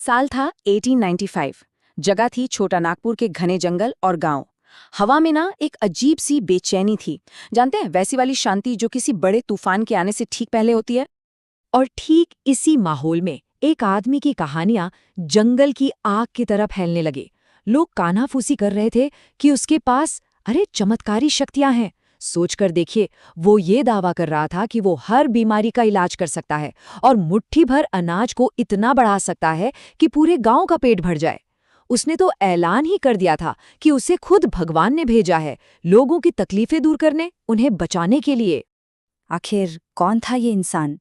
साल था 1895। जगह थी छोटा नागपुर के घने जंगल और गांव। हवा में ना एक अजीब सी बेचैनी थी। जानते हैं, वैसी वाली शांति जो किसी बड़े तूफान के आने से ठीक पहले होती है। और ठीक इसी माहौल में एक आदमी की कहानियां जंगल की आग की तरह फैलने लगे। लोग कानाफूसी कर रहे थे कि उसके पास चमत्कारी शक्तियां हैं। सोचकर देखिए, वो ये दावा कर रहा था कि वो हर बीमारी का इलाज कर सकता है और मुट्ठी भर अनाज को इतना बढ़ा सकता है कि पूरे गांव का पेट भर जाए। उसने तो ऐलान ही कर दिया था कि उसे खुद भगवान ने भेजा है, लोगों की तकलीफें दूर करने, उन्हें बचाने के लिए। आखिर कौन था ये इंसान?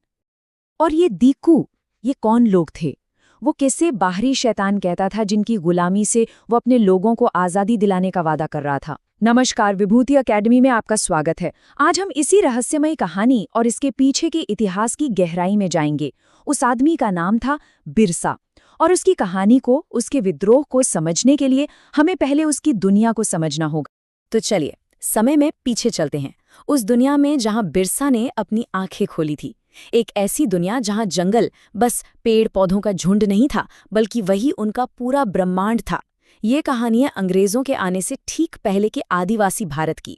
और ये दीकू, ये कौन लोग थे? वो कैसे बाहरी शैतान कहता था जिनकी गुलामी से वो अपने लोगों को आज़ादी दिलाने का वादा कर रहा था। नमस्कार, विभूति एकेडमी में आपका स्वागत है। आज हम इसी रहस्यमयी कहानी और इसके पीछे के इतिहास की गहराई में जाएंगे। उस आदमी का नाम था बिरसा, और उसकी कहानी को, उसके विद्रोह को समझने के लिए हमें पहले उसकी दुनिया को समझना होगा। तो चलिए समय में पीछे चलते हैं, उस दुनिया में जहां बिरसा ने अपनी आंखें खोली थी। एक ऐसी दुनिया जहां जंगल बस पेड़ पौधों का झुंड नहीं था, बल्कि वही उनका पूरा ब्रह्मांड था। ये कहानी है अंग्रेजों के आने से ठीक पहले के आदिवासी भारत की।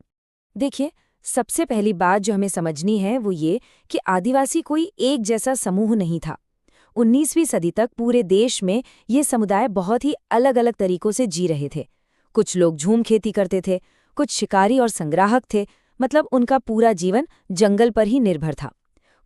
देखिए, सबसे पहली बात जो हमें समझनी है वो ये कि आदिवासी कोई एक जैसा समूह नहीं था। 19वीं सदी तक पूरे देश में ये समुदाय बहुत ही अलग अलग तरीकों से जी रहे थे। कुछ लोग झूम खेती करते थे, कुछ शिकारी और संग्राहक थे, मतलब उनका पूरा जीवन जंगल पर ही निर्भर था।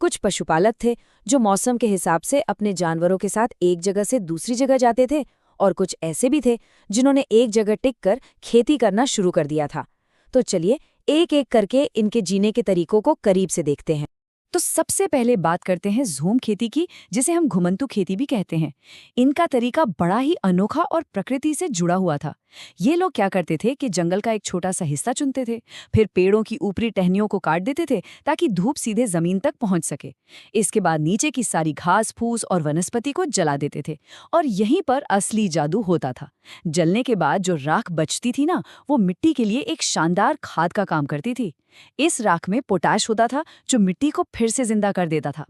कुछ पशुपालक थे जो मौसम के हिसाब से अपने जानवरों के साथ एक जगह से दूसरी जगह जाते थे, और कुछ ऐसे भी थे जिन्होंने एक जगह टिककर खेती करना शुरू कर दिया था। तो चलिए एक एक करके इनके जीने के तरीकों को करीब से देखते हैं। तो सबसे पहले बात करते हैं झूम खेती की, जिसे हम घुमंतू खेती भी कहते हैं। इनका तरीका बड़ा ही अनोखा और प्रकृति से जुड़ा हुआ था। ये लोग क्या करते थे कि जंगल का एक छोटा सा हिस्सा चुनते थे, फिर पेड़ों की ऊपरी टहनियों को काट देते थे ताकि धूप सीधे जमीन तक पहुंच सके। इसके बाद नीचे की सारी घास फूस और वनस्पति को जला देते थे, और यहीं पर असली जादू होता था। जलने के बाद जो राख बचती थी ना, वो मिट्टी के लिए एक शानदार खाद का काम करती थी। इस राख में पोटाश होता था जो मिट्टी को फिर से जिंदा कर देता था।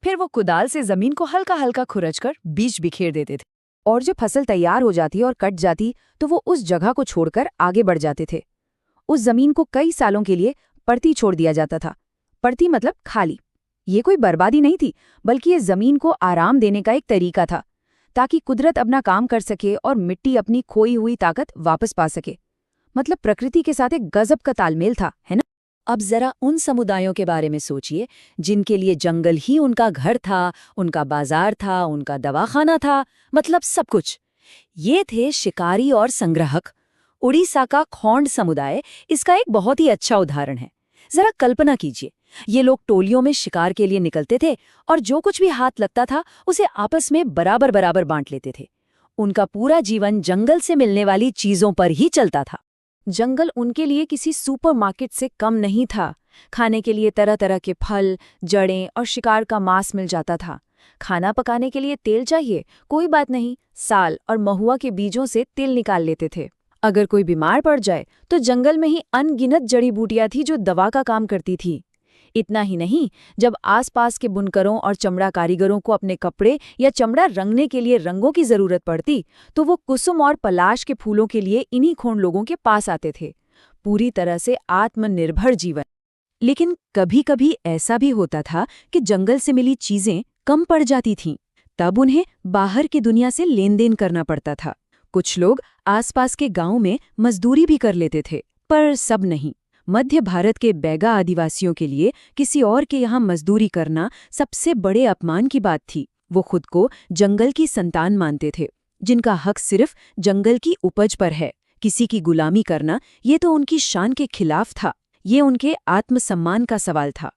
फिर वो कुदाल से जमीन को हल्का हल्का खुरचकर बीज बिखेर देते थे, और जो फसल तैयार हो जाती और कट जाती तो वो उस जगह को छोड़कर आगे बढ़ जाते थे। उस जमीन को कई सालों के लिए पड़ती छोड़ दिया जाता था। पड़ती मतलब खाली। ये कोई बर्बादी नहीं थी, बल्कि ये जमीन को आराम देने का एक तरीका था, ताकि कुदरत अपना काम कर सके और मिट्टी अपनी खोई हुई ताकत वापस पा सके। मतलब प्रकृति के साथ एक गजब का तालमेल था, है ना? अब जरा उन समुदायों के बारे में सोचिए जिनके लिए जंगल ही उनका घर था, उनका बाजार था, उनका दवाखाना था, मतलब सब कुछ। ये थे शिकारी और संग्राहक। उड़ीसा का खोंड समुदाय इसका एक बहुत ही अच्छा उदाहरण है। जरा कल्पना कीजिए, ये लोग टोलियों में शिकार के लिए निकलते थे और जो कुछ भी हाथ लगता था उसे आपस में बराबर बराबर बांट लेते थे। उनका पूरा जीवन जंगल से मिलने वाली चीजों पर ही चलता था। जंगल उनके लिए किसी सुपरमार्केट से कम नहीं था। खाने के लिए तरह तरह के फल, जड़ें और शिकार का मांस मिल जाता था। खाना पकाने के लिए तेल चाहिए, कोई बात नहीं, साल और महुआ के बीजों से तेल निकाल लेते थे। अगर कोई बीमार पड़ जाए तो जंगल में ही अनगिनत जड़ी बूटियां थी जो दवा का काम करती थी। इतना ही नहीं, जब आसपास के बुनकरों और चमड़ा कारीगरों को अपने कपड़े या चमड़ा रंगने के लिए रंगों की जरूरत पड़ती तो वो कुसुम और पलाश के फूलों के लिए इन्हीं खोंड लोगों के पास आते थे। पूरी तरह से आत्मनिर्भर जीवन। लेकिन कभी कभी ऐसा भी होता था कि जंगल से मिली चीजें कम पड़ जाती थीं। तब उन्हें बाहर की दुनिया से लेन देन करना पड़ता था। कुछ लोग आसपास के गांव में मजदूरी भी कर लेते थे, पर सब नहीं। मध्य भारत के बैगा आदिवासियों के लिए किसी और के यहाँ मजदूरी करना सबसे बड़े अपमान की बात थी। वो खुद को जंगल की संतान मानते थे, जिनका हक सिर्फ जंगल की उपज पर है। किसी की गुलामी करना ये तो उनकी शान के खिलाफ था। ये उनके आत्मसम्मान का सवाल था।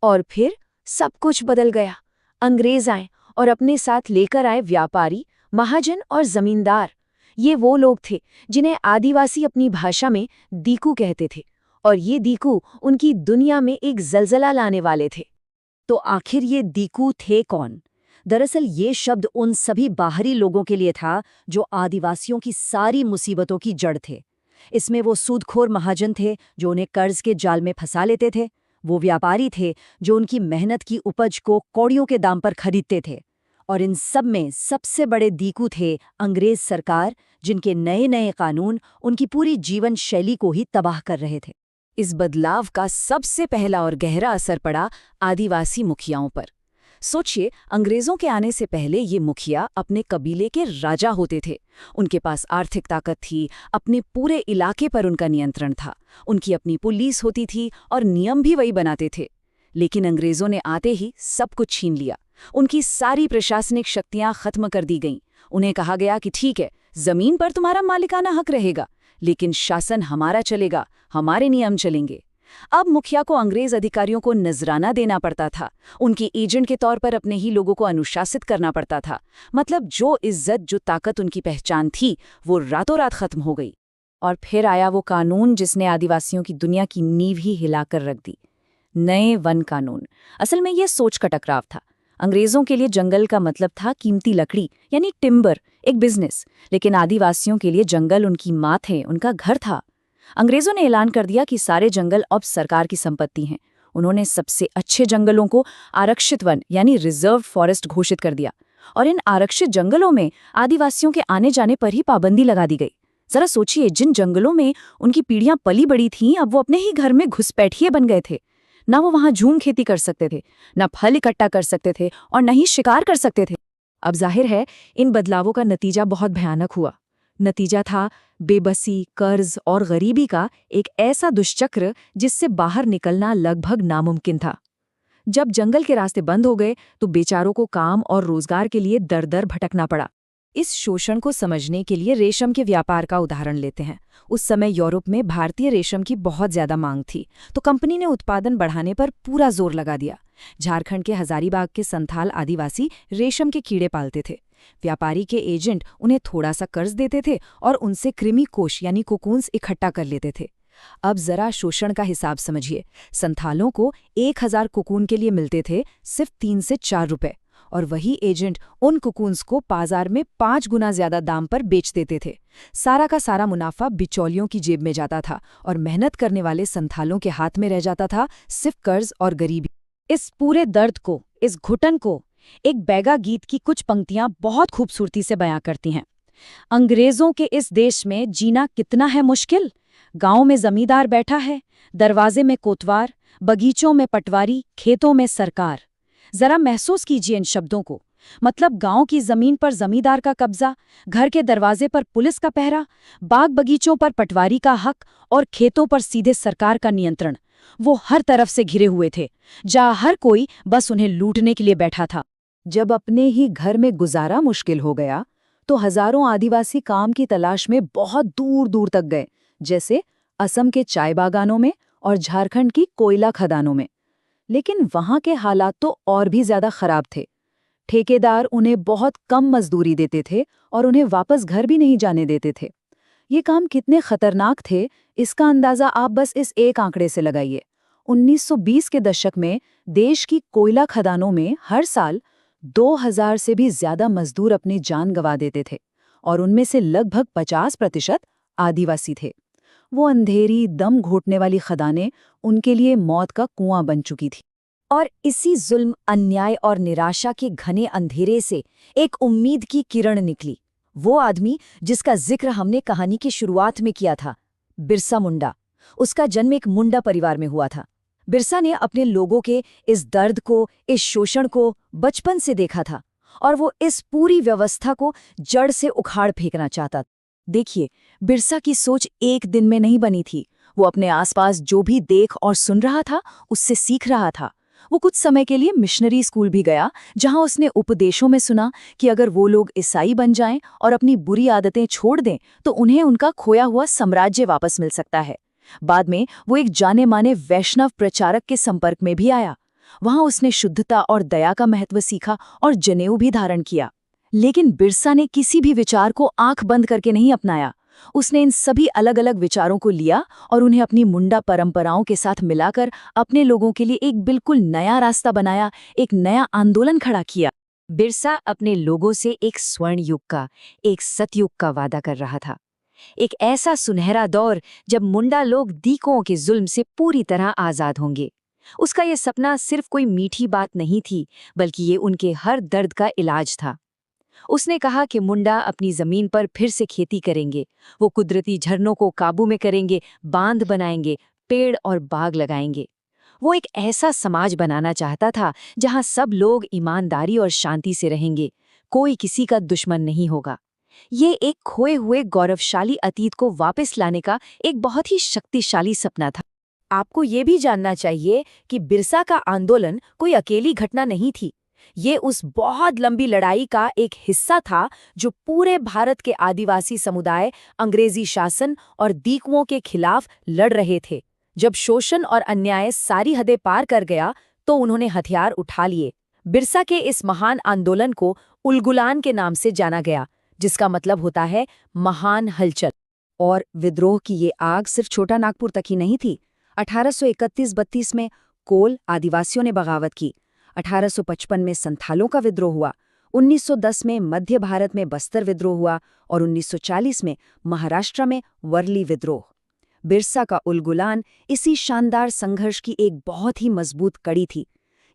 और फिर सब कुछ बदल गया। अंग्रेज आए और अपने साथ लेकर आए व्यापारी, महाजन और जमींदार। ये वो लोग थे जिन्हें आदिवासी अपनी भाषा में दीकू कहते थे, और ये दीकू उनकी दुनिया में एक जलजला लाने वाले थे। तो आखिर ये दीकू थे कौन? दरअसल ये शब्द उन सभी बाहरी लोगों के लिए था जो आदिवासियों की सारी मुसीबतों की जड़ थे। इसमें वो सूदखोर महाजन थे जो उन्हें कर्ज के जाल में फंसा लेते थे। वो व्यापारी थे जो उनकी मेहनत की उपज को कौड़ियों के दाम पर खरीदते थे। और इन सब में सबसे बड़े दीकू थे अंग्रेज सरकार, जिनके नए नए कानून उनकी पूरी जीवन शैली को ही तबाह कर रहे थे। इस बदलाव का सबसे पहला और गहरा असर पड़ा आदिवासी मुखियाओं पर। सोचिए, अंग्रेजों के आने से पहले ये मुखिया अपने कबीले के राजा होते थे। उनके पास आर्थिक ताकत थी, अपने पूरे इलाके पर उनका नियंत्रण था, उनकी अपनी पुलिस होती थी और नियम भी वही बनाते थे। लेकिन अंग्रेजों ने आते ही सब कुछ छीन लिया। उनकी सारी प्रशासनिक शक्तियां खत्म कर दी गईं। उन्हें कहा गया कि ठीक है, जमीन पर तुम्हारा मालिकाना हक रहेगा, लेकिन शासन हमारा चलेगा, हमारे नियम चलेंगे। अब मुखिया को अंग्रेज अधिकारियों को नजराना देना पड़ता था, उनके एजेंट के तौर पर अपने ही लोगों को अनुशासित करना पड़ता था। मतलब जो इज्जत, जो ताकत उनकी पहचान थी, वो रातों रात खत्म हो गई। और फिर आया वो कानून जिसने आदिवासियों की दुनिया की नींव ही हिलाकर रख दी, नए वन कानून। असल में ये सोच का टकराव था। अंग्रेजों के लिए जंगल का मतलब था कीमती लकड़ी, यानी टिम्बर, एक बिजनेस। लेकिन आदिवासियों के लिए जंगल उनकी माँ थे, उनका घर था। अंग्रेजों ने ऐलान कर दिया कि सारे जंगल अब सरकार की संपत्ति हैं। उन्होंने सबसे अच्छे जंगलों को आरक्षित वन यानी रिजर्व फॉरेस्ट घोषित कर दिया, और इन आरक्षित जंगलों में आदिवासियों के आने जाने पर ही पाबंदी लगा दी गई। जरा सोचिए, जिन जंगलों में उनकी पीढ़ियां पली बड़ी थीं, अब वो अपने ही घर में घुसपैठिए बन गए थे। ना वो वहां झूम खेती कर सकते थे, ना फल इकट्ठा कर सकते थे, और न ही शिकार कर सकते थे। अब जाहिर है, इन बदलावों का नतीजा बहुत भयानक हुआ। नतीजा था बेबसी, कर्ज और गरीबी का एक ऐसा दुष्चक्र जिससे बाहर निकलना लगभग नामुमकिन था। जब जंगल के रास्ते बंद हो गए तो बेचारों को काम और रोजगार के लिए दर दर भटकना पड़ा। इस शोषण को समझने के लिए रेशम के व्यापार का उदाहरण लेते हैं। उस समय यूरोप में भारतीय रेशम की बहुत ज्यादा मांग थी, तो कंपनी ने उत्पादन बढ़ाने पर पूरा जोर लगा दिया। झारखंड के हजारीबाग के संथाल आदिवासी रेशम के कीड़े पालते थे। व्यापारी के एजेंट उन्हें थोड़ा सा कर्ज देते थे और उनसे कृमि कोश यानी कोकून्स इकट्ठा कर लेते थे। अब जरा शोषण का हिसाब समझिए। संथालों को 1000 कोकून के लिए मिलते थे सिर्फ 3 से 4 रुपए, और वही एजेंट उन कोकून्स को बाजार में 5 गुना ज्यादा दाम पर बेच देते थे। सारा का सारा मुनाफा बिचौलियों की जेब में जाता था और मेहनत करने वाले संथालों के हाथ में रह जाता था सिर्फ कर्ज और गरीबी। इस पूरे दर्द को, इस घुटन को एक बैगा गीत की कुछ पंक्तियां बहुत खूबसूरती से बयां करती हैं। अंग्रेजों के इस देश में जीना कितना है मुश्किल। गांव में जमींदार बैठा है, दरवाजे में कोतवार, बगीचों में पटवारी, खेतों में सरकार। जरा महसूस कीजिए इन शब्दों को। मतलब गांव की जमीन पर जमींदार का कब्जा, घर के दरवाजे पर पुलिस का पहरा, बाग बगीचों पर पटवारी का हक और खेतों पर सीधे सरकार का नियंत्रण। वो हर तरफ से घिरे हुए थे, जहां हर कोई बस उन्हें लूटने के लिए बैठा था। जब अपने ही घर में गुजारा मुश्किल हो गया तो हजारों आदिवासी काम की तलाश में बहुत दूर दूर तक गए, जैसे असम के चाय बागानों में और झारखंड की कोयला खदानों में। लेकिन वहां के हालात तो और भी ज्यादा खराब थे। ठेकेदार उन्हें बहुत कम मजदूरी देते थे और उन्हें वापस घर भी नहीं जाने देते थे। ये काम कितने खतरनाक थे, इसका अंदाजा आप बस इस एक आंकड़े से लगाइए। 1920 के दशक में देश की कोयला खदानों में हर साल 2000 से भी ज्यादा मजदूर अपनी जान गंवा देते थे, और उनमें से लगभग 50% आदिवासी थे। वो अंधेरी, दम घोटने वाली खदानें उनके लिए मौत का कुआं बन चुकी थी। और इसी जुल्म, अन्याय और निराशा के घने अंधेरे से एक उम्मीद की किरण निकली। वो आदमी जिसका जिक्र हमने कहानी की शुरुआत में किया था, बिरसा मुंडा। उसका जन्म एक मुंडा परिवार में हुआ था। बिरसा ने अपने लोगों के इस दर्द को, इस शोषण को बचपन से देखा था, और वो इस पूरी व्यवस्था को जड़ से उखाड़ फेंकना चाहता। देखिए, बिरसा की सोच एक दिन में नहीं बनी थी। वो अपने आसपास जो भी देख और सुन रहा था, उससे सीख रहा था। वो कुछ समय के लिए मिशनरी स्कूल भी गया, जहां उसने उपदेशों में सुना कि अगर वो लोग ईसाई बन जाएं और अपनी बुरी आदतें छोड़ दें तो उन्हें उनका खोया हुआ साम्राज्य वापस मिल सकता है। बाद में वो एक जाने माने वैष्णव प्रचारक के संपर्क में भी आया। वहां उसने शुद्धता और दया का महत्व सीखा और जनेऊ भी धारण किया। लेकिन बिरसा ने किसी भी विचार को आंख बंद करके नहीं अपनाया। उसने इन सभी अलग अलग विचारों को लिया और उन्हें अपनी मुंडा परंपराओं के साथ मिलाकर अपने लोगों के लिए एक बिल्कुल नया रास्ता बनाया, एक नया आंदोलन खड़ा किया। बिरसा अपने लोगों से एक स्वर्ण युग का, एक सतयुग का वादा कर रहा था। एक ऐसा सुनहरा दौर जब मुंडा लोग दीकों के जुल्म से पूरी तरह आजाद होंगे। उसका ये सपना सिर्फ कोई मीठी बात नहीं थी, बल्कि ये उनके हर दर्द का इलाज था। उसने कहा कि मुंडा अपनी जमीन पर फिर से खेती करेंगे, वो कुदरती झरनों को काबू में करेंगे, बांध बनाएंगे, पेड़ और बाग लगाएंगे। वो एक ऐसा समाज बनाना चाहता था जहां सब लोग ईमानदारी और शांति से रहेंगे, कोई किसी का दुश्मन नहीं होगा। ये एक खोए हुए गौरवशाली अतीत को वापस लाने का एक बहुत ही शक्तिशाली सपना था। आपको ये भी जानना चाहिए कि बिरसा का आंदोलन कोई अकेली घटना नहीं थी। ये उस बहुत लंबी लड़ाई का एक हिस्सा था जो पूरे भारत के आदिवासी समुदाय अंग्रेजी शासन और दीकुओं के खिलाफ लड़ रहे थे। जब शोषण और अन्याय सारी हदें पार कर गया तो उन्होंने हथियार उठा लिए। बिरसा के इस महान आंदोलन को उलगुलान के नाम से जाना गया, जिसका मतलब होता है महान हलचल। और विद्रोह की ये आग सिर्फ छोटा नागपुर तक ही नहीं थी। 1831-32 में कोल आदिवासियों ने बगावत की, 1855 में संथालों का विद्रोह हुआ, 1910 में मध्य भारत में बस्तर विद्रोह हुआ और 1940 में महाराष्ट्र में वर्ली विद्रोह। बिरसा का उलगुलान इसी शानदार संघर्ष की एक बहुत ही मजबूत कड़ी थी।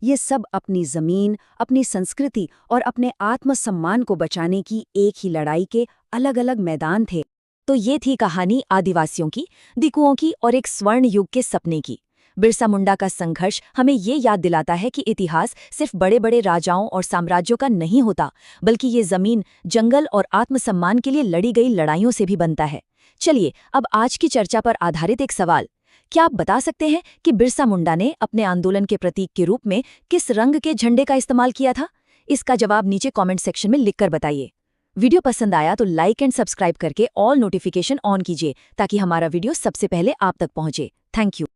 ये सब अपनी जमीन, अपनी संस्कृति और अपने आत्मसम्मान को बचाने की एक ही लड़ाई के अलग अलग मैदान थे। तो ये थी कहानी आदिवासियों की, दीकुओं की और एक स्वर्ण युग के सपने की। बिरसा मुंडा का संघर्ष हमें ये याद दिलाता है कि इतिहास सिर्फ बड़े बड़े राजाओं और साम्राज्यों का नहीं होता, बल्कि ये जमीन, जंगल और आत्मसम्मान के लिए लड़ी गई लड़ाइयों से भी बनता है। चलिए अब आज की चर्चा पर आधारित एक सवाल। क्या आप बता सकते हैं कि बिरसा मुंडा ने अपने आंदोलन के प्रतीक के रूप में किस रंग के झंडे का इस्तेमाल किया था? इसका जवाब नीचे कमेंट सेक्शन में लिखकर बताइए। वीडियो पसंद आया तो लाइक एंड सब्सक्राइब करके ऑल नोटिफिकेशन ऑन कीजिए ताकि हमारा वीडियो सबसे पहले आप तक पहुंचे। Thank you.